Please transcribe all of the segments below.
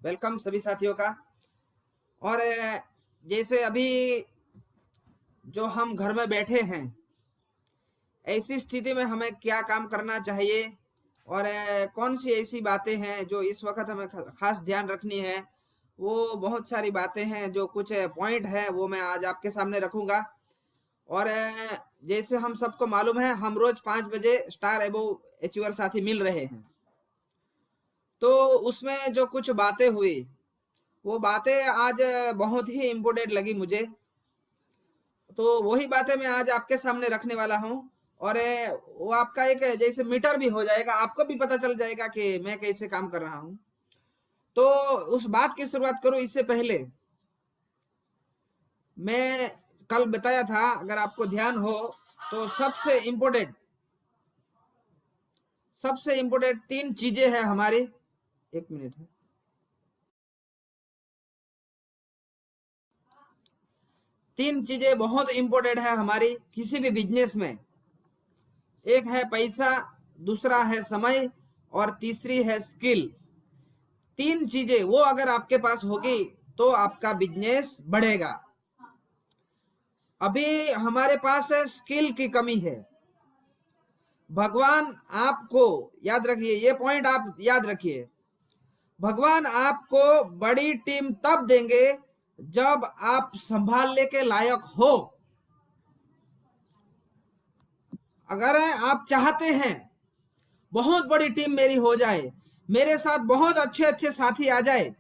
Welcome सभी साथियों का। और जैसे अभी जो हम घर में बैठे हैं, ऐसी स्थिति में हमें क्या काम करना चाहिए और कौन सी ऐसी बातें हैं जो इस वक्त हमें खास ध्यान रखनी है, वो बहुत सारी बातें हैं। जो कुछ पॉइंट है वो मैं आज आपके सामने रखूंगा। और जैसे हम सबको मालूम है, हम रोज 5 बजे स्टार एबोव अचीवर साथी मिल रहे हैं। तो उसमें जो कुछ बातें हुई, वो बातें आज बहुत ही इम्पोर्टेंट लगी मुझे। तो वही बातें मैं आज आपके सामने रखने वाला हूँ। और वो आपका एक जैसे मीटर भी हो जाएगा, आपको भी पता चल जाएगा कि मैं कैसे काम कर रहा हूँ। तो उस बात की शुरुआत करूँ इससे पहले, मैं कल बताया था, अगर आपको ध्यान हो तो सबसे इम्पोर्टेंट 3 चीजें हैं हमारी। एक मिनट है। 3 चीजें बहुत इंपॉर्टेंट है हमारी किसी भी बिजनेस में। एक है पैसा, दूसरा है समय और तीसरी है स्किल। 3 चीजें वो अगर आपके पास होगी तो आपका बिजनेस बढ़ेगा। अभी हमारे पास स्किल की कमी है। भगवान आपको, याद रखिए ये पॉइंट, आप याद रखिए, भगवान आपको बड़ी टीम तब देंगे जब आप संभालने के लायक हो। अगर आप चाहते हैं बहुत बड़ी टीम मेरी हो जाए, मेरे साथ बहुत अच्छे अच्छे साथी आ जाए,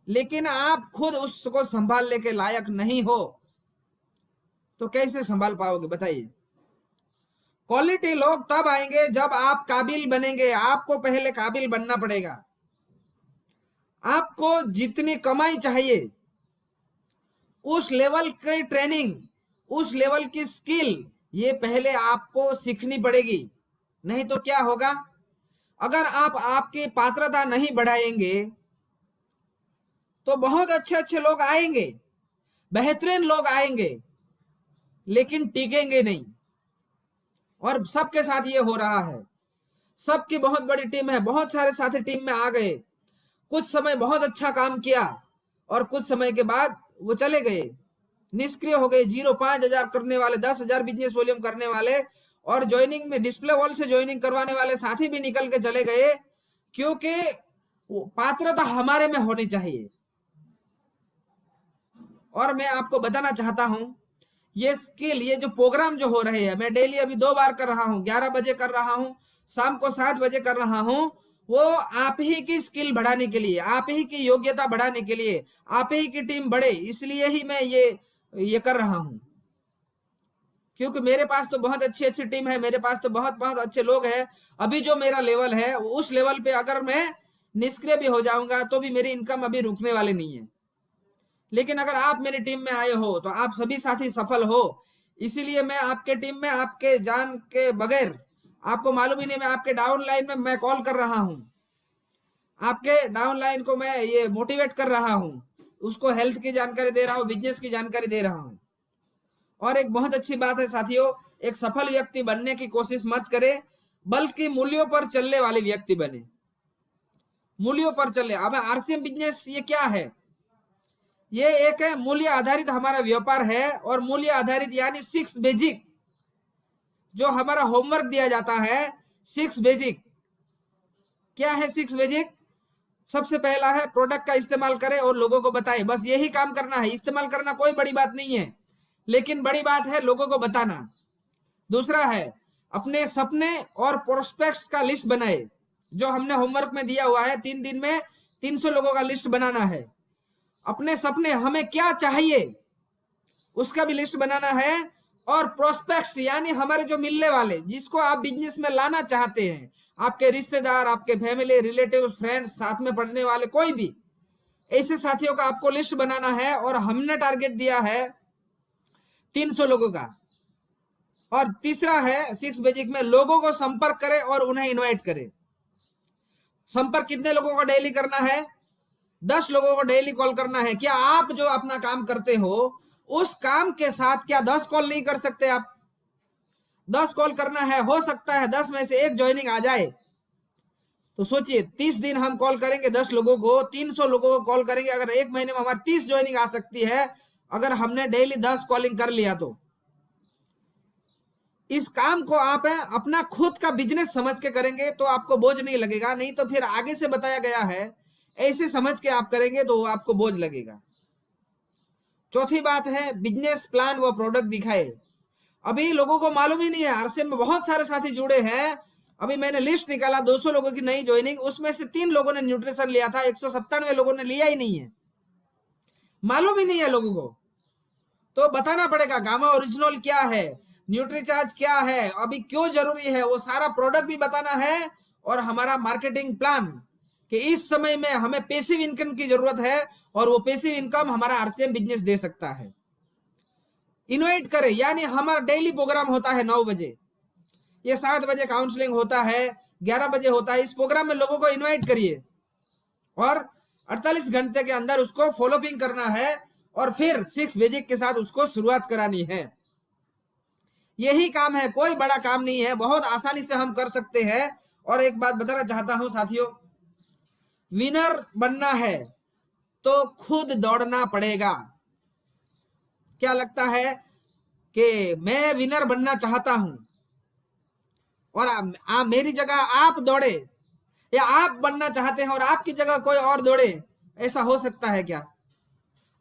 लेकिन आप खुद उसको संभालने के लायक नहीं हो, तो कैसे संभाल पाओगे बताइए। क्वालिटी लोग तब आएंगे जब आप काबिल बनेंगे। आपको पहले काबिल बनना पड़ेगा। आपको जितनी कमाई चाहिए, उस लेवल की ट्रेनिंग, उस लेवल की स्किल, ये पहले आपको सीखनी पड़ेगी। नहीं तो क्या होगा, अगर आप आपकी पात्रता नहीं बढ़ाएंगे तो बहुत अच्छे अच्छे लोग आएंगे, बेहतरीन लोग आएंगे, लेकिन टिकेंगे नहीं। और सबके साथ ये हो रहा है। सबकी बहुत बड़ी टीम है, बहुत सारे साथी टीम में आ गए, कुछ समय बहुत अच्छा काम किया और कुछ समय के बाद वो चले गए, निष्क्रिय हो गए। 0-5 हजार करने वाले, 10 हजार बिजनेस वॉल्यूम करने वाले और ज्वाइनिंग में डिस्प्ले वॉल से ज्वाइनिंग करवाने वाले साथी भी निकल के चले गए, क्योंकि पात्रता हमारे में होनी चाहिए। और मैं आपको बताना चाहता हूं, ये स्किल, ये जो प्रोग्राम जो हो रहे हैं, मैं डेली अभी 2 बार कर रहा हूं, 11 बजे कर रहा हूं, शाम को 7 बजे कर रहा हूं। वो आप ही की स्किल बढ़ाने के लिए, आप ही की योग्यता बढ़ाने के लिए, आप ही की टीम बढ़े, इसलिए ही मैं ये कर रहा हूं। क्योंकि मेरे पास तो बहुत अच्छी अच्छी टीम है, मेरे पास तो बहुत बहुत अच्छे लोग हैं। अभी जो मेरा लेवल है, उस लेवल पे अगर मैं निष्क्रिय भी हो जाऊंगा तो भी मेरी इनकम अभी रुकने वाली नहीं है। लेकिन अगर आप मेरी टीम में आए हो तो आप सभी साथी सफल हो। इसीलिए मैं आपके टीम में, आपके जान के बगैर, आपको मालूम ही नहीं, मैं आपके डाउन लाइन में मैं कॉल कर रहा हूं। आपके डाउन लाइन को मैं ये मोटिवेट कर रहा हूं, उसको हेल्थ की जानकारी दे रहा हूं, बिजनेस की जानकारी दे रहा हूं। और एक बहुत अच्छी बात है साथियों, एक सफल व्यक्ति बनने की कोशिश मत करें, बल्कि मूल्यों पर चलने वाले व्यक्ति बने। मूल्यों पर चले। अब आरसीएम बिजनेस ये क्या है? ये एक मूल्य आधारित हमारा व्यापार है। और मूल्य आधारित यानी 6 बेसिक, जो हमारा होमवर्क दिया जाता है, 6 बेसिक। क्या है 6 बेसिक? सबसे पहला है प्रोडक्ट का इस्तेमाल करें और लोगों को बताएं। बस यही काम करना है। इस्तेमाल करना कोई बड़ी बात नहीं है, लेकिन बड़ी बात है लोगों को बताना। दूसरा है अपने सपने और प्रोस्पेक्ट्स का लिस्ट बनाए, जो हमने होमवर्क में दिया हुआ है। 3 दिन में 300 लोगों का लिस्ट बनाना है। अपने सपने, हमें क्या चाहिए, उसका भी लिस्ट बनाना है। और प्रोस्पेक्ट्स यानी हमारे जो मिलने वाले, जिसको आप बिजनेस में लाना चाहते हैं, आपके रिश्तेदार, आपके फैमिली, रिलेटिव, फ्रेंड्स, साथ में पढ़ने वाले, कोई भी ऐसे साथियों का आपको लिस्ट बनाना है। और हमने टारगेट दिया है 300 लोगों का। और तीसरा है 6 बेसिक में लोगों को संपर्क करें और उन्हें इनवाइट करें। संपर्क कितने लोगों को डेली करना है? 10 लोगों को डेली कॉल करना है। क्या आप जो अपना काम करते हो, उस काम के साथ क्या 10 कॉल नहीं कर सकते आप? 10 कॉल करना है, हो सकता है 10 में से 1 ज्वाइनिंग आ जाए, तो सोचिए 30 दिन हम कॉल करेंगे 10 लोगों को, 300 लोगों को कॉल करेंगे। अगर एक महीने में हमारी 30 ज्वाइनिंग आ सकती है, अगर हमने डेली 10 कॉलिंग कर लिया तो। इस काम को आप अपना खुद का बिजनेस समझ के करेंगे तो आपको बोझ नहीं लगेगा, नहीं तो फिर आगे से बताया गया है ऐसे समझ के आप करेंगे तो आपको बोझ लगेगा। चौथी बात है बिजनेस प्लान व प्रोडक्ट दिखाए। अभी लोगों को मालूम ही नहीं है। आरसीएम में बहुत सारे साथी जुड़े हैं। अभी मैंने लिस्ट निकाला 200 लोगों की नई ज्वाइनिंग, उसमें से 3 लोगों ने न्यूट्रिशन लिया था, 197 लोगों ने लिया ही नहीं है, मालूम ही नहीं है लोगों को। तो बताना पड़ेगा गामा ओरिजिनल क्या है, न्यूट्रीचार्ज क्या है, अभी क्यों जरूरी है, वो सारा प्रोडक्ट भी बताना है। और हमारा मार्केटिंग प्लान कि इस समय में हमें पैसिव इनकम की जरूरत है और वो पैसिव इनकम हमारा आरसीएम बिजनेस दे सकता है। इनवाइट करें, यानी हमारा डेली प्रोग्राम होता है 9 बजे, ये 7 बजे काउंसलिंग होता है, 11 बजे होता है। इस प्रोग्राम में लोगों को इनवाइट करिए और 48 घंटे के अंदर उसको फॉलोअपिंग करना है और फिर 6 विजिट के साथ उसको शुरुआत करानी है। यही काम है, कोई बड़ा काम नहीं है, बहुत आसानी से हम कर सकते हैं। और एक बात बताना चाहता हूं साथियों, विनर बनना है तो खुद दौड़ना पड़ेगा। क्या लगता है कि मैं विनर बनना चाहता हूं और मेरी जगह आप दौड़े, या आप बनना चाहते हैं और आपकी जगह कोई और दौड़े, ऐसा हो सकता है क्या?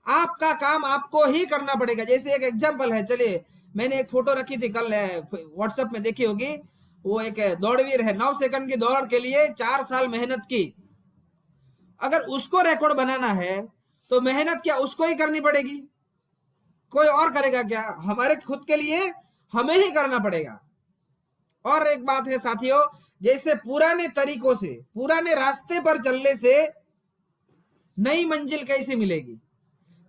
आपका काम आपको ही करना पड़ेगा। जैसे एक एग्जांपल है, चलिए मैंने एक फोटो रखी थी कल व्हाट्सएप में, देखी होगी। वो एक दौड़वीर है, 9 सेकंड की दौड़ के लिए 4 साल मेहनत की। अगर उसको रिकॉर्ड बनाना है तो मेहनत क्या उसको ही करनी पड़ेगी, कोई और करेगा क्या? हमारे खुद के लिए हमें ही करना पड़ेगा। और एक बात है साथियों, जैसे पुराने तरीकों से, पुराने रास्ते पर चलने से नई मंजिल कैसे मिलेगी?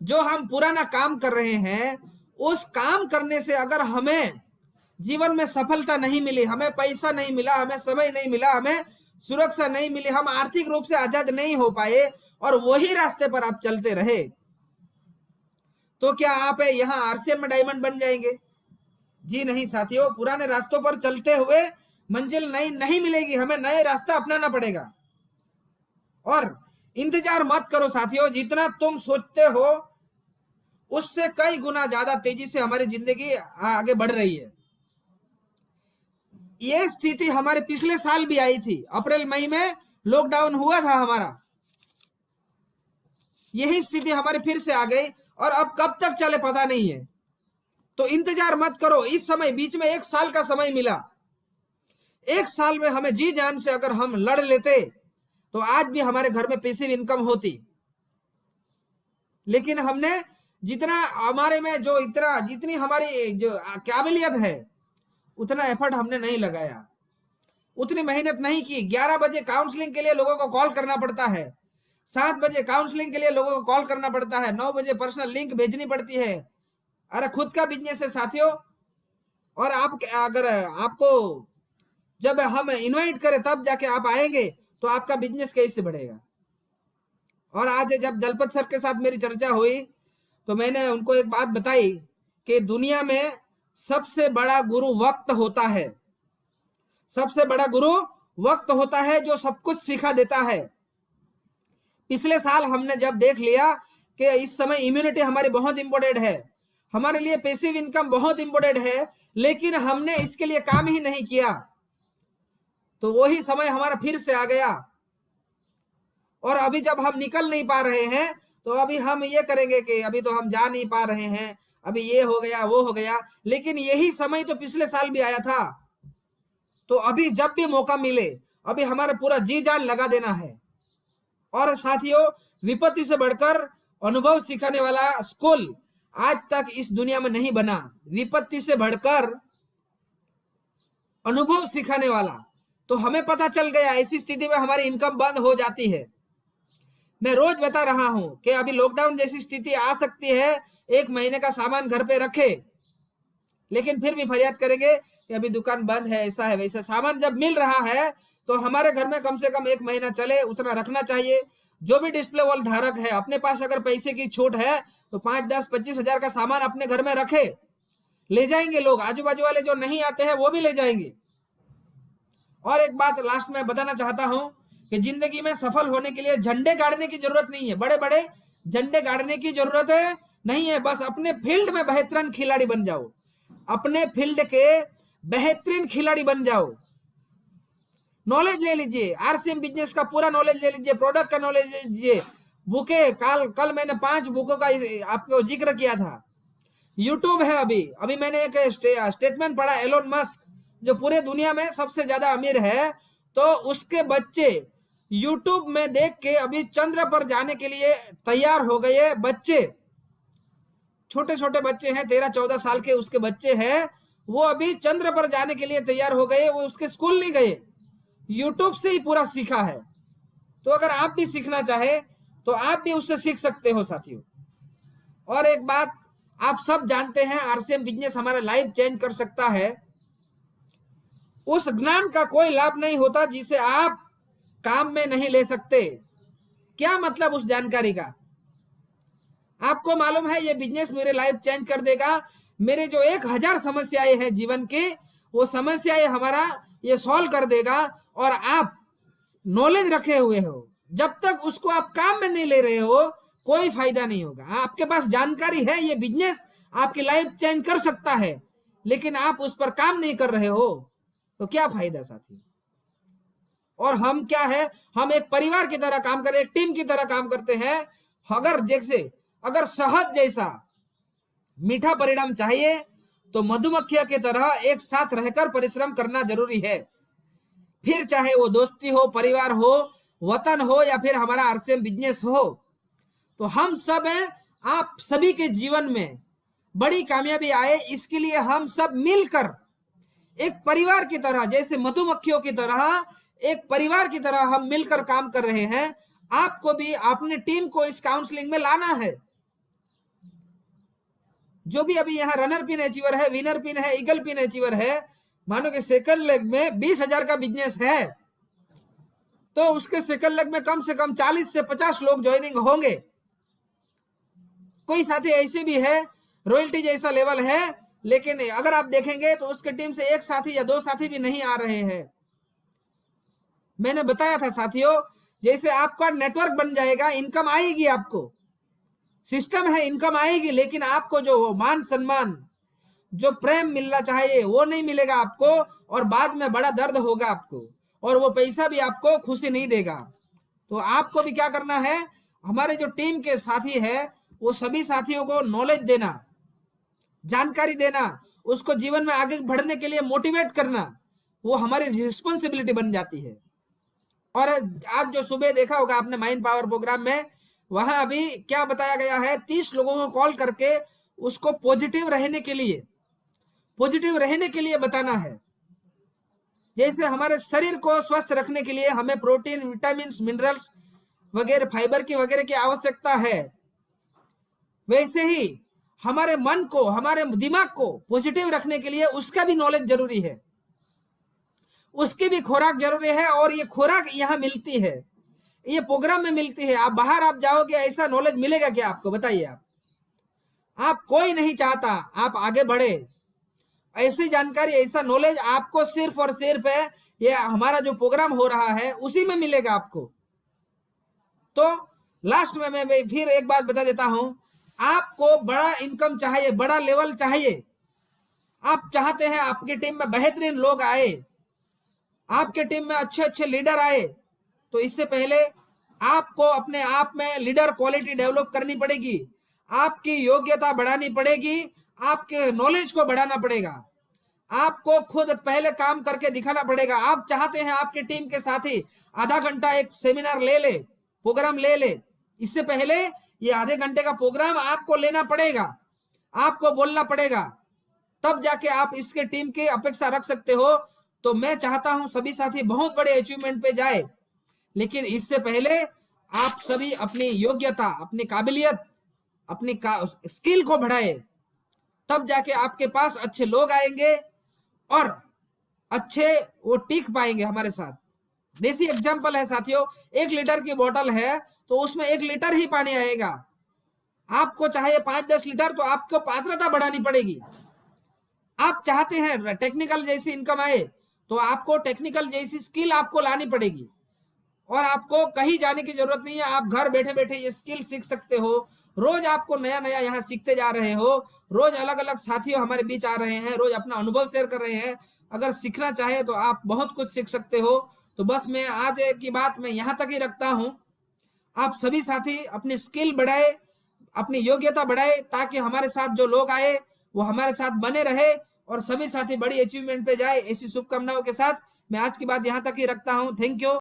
जो हम पुराना काम कर रहे हैं, उस काम करने से अगर हमें जीवन में सफलता नहीं मिली, हमें पैसा नहीं मिला, हमें समय नहीं मिला, हमें सुरक्षा नहीं मिली, हम आर्थिक रूप से आजाद नहीं हो पाए और वही रास्ते पर आप चलते रहे, तो क्या आप यहां आरसीएम में डायमंड बन जाएंगे? जी नहीं साथियों, पुराने रास्तों पर चलते हुए मंजिल नहीं मिलेगी, हमें नए रास्ता अपनाना पड़ेगा। और इंतजार मत करो साथियों, जितना तुम सोचते हो उससे कई गुना ज्यादा तेजी से हमारी जिंदगी आगे बढ़ रही है। ये स्थिति हमारे पिछले साल भी आई थी, अप्रैल मई में लॉकडाउन हुआ था हमारा, यही स्थिति हमारे फिर से आ गई और अब कब तक चले पता नहीं है। तो इंतजार मत करो, इस समय बीच में 1 साल का समय मिला, 1 साल में हमें जी जान से अगर हम लड़ लेते तो आज भी हमारे घर में पैसिव इनकम होती। लेकिन हमने जितना हमारे में जो इतना जितनी हमारी जो काबिलियत है उतना एफर्ट हमने नहीं लगाया, उतनी मेहनत नहीं की। 11 बजे काउंसलिंग के लिए लोगों को कॉल करना पड़ता है, 7 बजे काउंसलिंग के लिए लोगों को कॉल करना पड़ता है, 9 बजे पर्सनल लिंक भेजनी पड़ती है। अरे खुद का बिजनेस है साथियों, और आप अगर आपको जब हम इनवाइट करें तब जाके आप आएंगे तो आपका बिजनेस कैसे बढ़ेगा? और आज जब दलपत सर के साथ मेरी चर्चा हुई तो मैंने उनको एक बात बताई कि दुनिया में सबसे बड़ा गुरु वक्त होता है, सबसे बड़ा गुरु वक्त होता है जो सब कुछ सिखा देता है। पिछले साल हमने जब देख लिया कि इस समय इम्यूनिटी हमारी बहुत इंपॉर्टेंट है, हमारे लिए पैसिव इनकम बहुत इंपॉर्टेंट है, लेकिन हमने इसके लिए काम ही नहीं किया, तो वही समय हमारा फिर से आ गया। और अभी जब हम निकल नहीं पा रहे हैं तो अभी हम ये करेंगे कि अभी तो हम जा नहीं पा रहे हैं, अभी ये हो गया वो हो गया, लेकिन यही समय तो पिछले साल भी आया था। तो अभी जब भी मौका मिले अभी हमारा पूरा जी जान लगा देना है। और साथियों, विपत्ति से बढ़कर अनुभव सिखाने वाला स्कूल आज तक इस दुनिया में नहीं बना। विपत्ति से बढ़कर अनुभव सिखाने वाला, तो हमें पता चल गया ऐसी स्थिति में हमारी इनकम बंद हो जाती है। मैं रोज बता रहा हूं कि अभी लॉकडाउन जैसी स्थिति आ सकती है, 1 महीने का सामान घर पे रखे, लेकिन फिर भी फरियाद करेंगे कि अभी दुकान बंद है, ऐसा है वैसा। सामान जब मिल रहा है तो हमारे घर में कम से कम 1 महीना चले उतना रखना चाहिए। जो भी डिस्प्ले वॉल धारक है, अपने पास अगर पैसे की छूट है तो 5, 10, 25 हजार का सामान अपने घर में रखे, ले जाएंगे लोग, आजू बाजू वाले जो नहीं आते हैं वो भी ले जाएंगे। और एक बात लास्ट में बताना चाहता हूं कि जिंदगी में सफल होने के लिए झंडे गाड़ने की जरूरत नहीं है, बड़े बड़े झंडे गाड़ने की जरूरत है नहीं है। बस अपने फील्ड में बेहतरीन खिलाड़ी बन जाओ, अपने फील्ड के बेहतरीन खिलाड़ी बन जाओ। नॉलेज ले लीजिए, आरसीएम बिजनेस का पूरा नॉलेज ले लीजिए, प्रोडक्ट का नॉलेज ले लीजिए। बुके कल मैंने 5 बुकों का आपको जिक्र किया था। यूट्यूब है, अभी मैंने एक स्टेटमेंट पढ़ा, एलोन मस्क जो पूरे दुनिया में सबसे ज्यादा अमीर है, तो उसके बच्चे यूट्यूब में देख के अभी चंद्र पर जाने के लिए तैयार हो गए। बच्चे छोटे छोटे बच्चे हैं, 13-14 साल के उसके बच्चे हैं, वो अभी चंद्र पर जाने के लिए तैयार हो गए। वो उसके स्कूल नहीं गए, यूट्यूब से ही पूरा सीखा है। तो अगर आप भी सीखना चाहे तो आप भी उससे सीख सकते हो साथियों। और एक बात आप सब जानते हैं, आरसीएम बिजनेस हमारा लाइफ चेंज कर सकता है। उस ज्ञान का कोई लाभ नहीं होता जिसे आप काम में नहीं ले सकते। क्या मतलब उस जानकारी का? आपको मालूम है ये बिजनेस मेरे लाइफ चेंज कर देगा। मेरे जो 1000 समस्याएं हैं जीवन की, वो समस्याएं हमारा ये सॉल्व कर देगा। और आप नॉलेज रखे हुए हो, जब तक उसको आप काम में नहीं ले रहे हो कोई फायदा नहीं होगा। आपके पास जानकारी है, ये बिजनेस आपकी लाइफ चेंज कर सकता है, लेकिन आप उस पर काम नहीं कर रहे हो तो क्या फायदा साथी। और हम क्या है, हम एक परिवार की तरह काम करें, एक टीम की तरह काम करते हैं। अगर शहद जैसा मीठा परिणाम चाहिए तो मधुमक्खियों की तरह एक साथ रहकर परिश्रम करना जरूरी है। फिर चाहे वो दोस्ती हो, परिवार हो, वतन हो, या फिर हमारा आरसीएम बिजनेस हो। तो हम सब हैं, आप सभी के जीवन में बड़ी कामयाबी आए, इसके लिए हम सब मिलकर एक परिवार की तरह, जैसे मधुमक्खियों की तरह एक परिवार की तरह हम मिलकर काम कर रहे हैं। आपको भी अपने टीम को इस काउंसलिंग में लाना है। जो भी अभी यहाँ रनर पिन अचीवर है, विनर पिन है, ईगल पिन अचीवर है, मानो कि सेकंड लेग में 20,000 का बिजनेस है, तो उसके सेकंड लेग में कम से कम 40 से 50 लोग ज्वाइनिंग होंगे। कोई साथी ऐसे भी है, रॉयल्टी जैसा लेवल है, लेकिन अगर आप देखेंगे तो उसके टीम से एक साथी या 2 साथी भी नहीं आ रहे हैं। मैंने बताया था साथियों, जैसे आपका नेटवर्क बन जाएगा, इनकम आएगी, आपको सिस्टम है, इनकम आएगी, लेकिन आपको जो मान सम्मान, जो प्रेम मिलना चाहिए वो नहीं मिलेगा आपको, और बाद में बड़ा दर्द होगा आपको, और वो पैसा भी आपको खुशी नहीं देगा। तो आपको भी क्या करना है, हमारे जो टीम के साथी है वो सभी साथियों को नॉलेज देना, जानकारी देना, उसको जीवन में आगे बढ़ने के लिए मोटिवेट करना, वो हमारी रिस्पॉन्सिबिलिटी बन जाती है। और आज जो सुबह देखा होगा आपने माइंड पावर प्रोग्राम में, वहां अभी क्या बताया गया है, 30 लोगों को कॉल करके उसको पॉजिटिव रहने के लिए बताना है। जैसे हमारे शरीर को स्वस्थ रखने के लिए हमें प्रोटीन, विटामिन, मिनरल्स वगैरह, फाइबर की वगैरह की आवश्यकता है, वैसे ही हमारे मन को, हमारे दिमाग को पॉजिटिव रखने के लिए उसका भी नॉलेज जरूरी है, उसकी भी खुराक जरूरी है। और ये खुराक यहाँ मिलती है, ये प्रोग्राम में मिलती है। आप बाहर आप जाओगे, ऐसा नॉलेज मिलेगा क्या आपको? बताइए। आप कोई नहीं चाहता आप आगे बढ़े, ऐसी जानकारी, ऐसा नॉलेज आपको सिर्फ और सिर्फ है ये हमारा जो प्रोग्राम हो रहा है उसी में मिलेगा आपको। तो लास्ट में मैं फिर एक बात बता देता हूं, आपको बड़ा इनकम चाहिए, बड़ा लेवल चाहिए, आप चाहते हैं आपकी टीम में बेहतरीन लोग आए, आपके टीम में अच्छे अच्छे लीडर आए, तो इससे पहले आपको अपने आप में लीडर क्वालिटी डेवलप करनी पड़ेगी, आपकी योग्यता बढ़ानी पड़ेगी, आपके नॉलेज को बढ़ाना पड़ेगा, आपको खुद पहले काम करके दिखाना पड़ेगा। आप चाहते हैं आपकी टीम के साथी आधा घंटा एक सेमिनार ले ले, प्रोग्राम ले ले, इससे पहले ये आधे घंटे का प्रोग्राम आपको लेना पड़ेगा, आपको बोलना पड़ेगा, तब जाके आप इसके टीम की अपेक्षा रख सकते हो। तो मैं चाहता हूं सभी साथी बहुत बड़े अचीवमेंट पे जाए, लेकिन इससे पहले आप सभी अपनी योग्यता, अपनी काबिलियत, अपनी स्किल को बढ़ाए, तब जाके आपके पास अच्छे लोग आएंगे और अच्छे वो टिक पाएंगे हमारे साथ। देसी एग्जांपल है साथियों, 1 लीटर की बोतल है तो उसमें 1 लीटर ही पानी आएगा, आपको चाहिए 5-10 लीटर, तो आपको पात्रता बढ़ानी पड़ेगी। आप चाहते हैं टेक्निकल जैसी इनकम आए तो आपको टेक्निकल जैसी स्किल आपको लानी पड़ेगी। और आपको कहीं जाने की जरूरत नहीं है, आप घर बैठे बैठे ये स्किल सीख सकते हो। रोज आपको नया नया यहाँ सीखते जा रहे हो, रोज अलग अलग साथियों हमारे बीच आ रहे हैं, रोज अपना अनुभव शेयर कर रहे हैं। अगर सीखना चाहे तो आप बहुत कुछ सीख सकते हो। तो बस मैं आज की बात मैं यहाँ तक ही रखता हूँ। आप सभी साथी अपनी स्किल बढ़ाए, अपनी योग्यता बढ़ाए, ताकि हमारे साथ जो लोग आए वो हमारे साथ बने रहे और सभी साथी बड़ी अचीवमेंट पे जाए। ऐसी शुभकामनाओं के साथ मैं आज की बात यहाँ तक ही रखता हूँ। Thank you.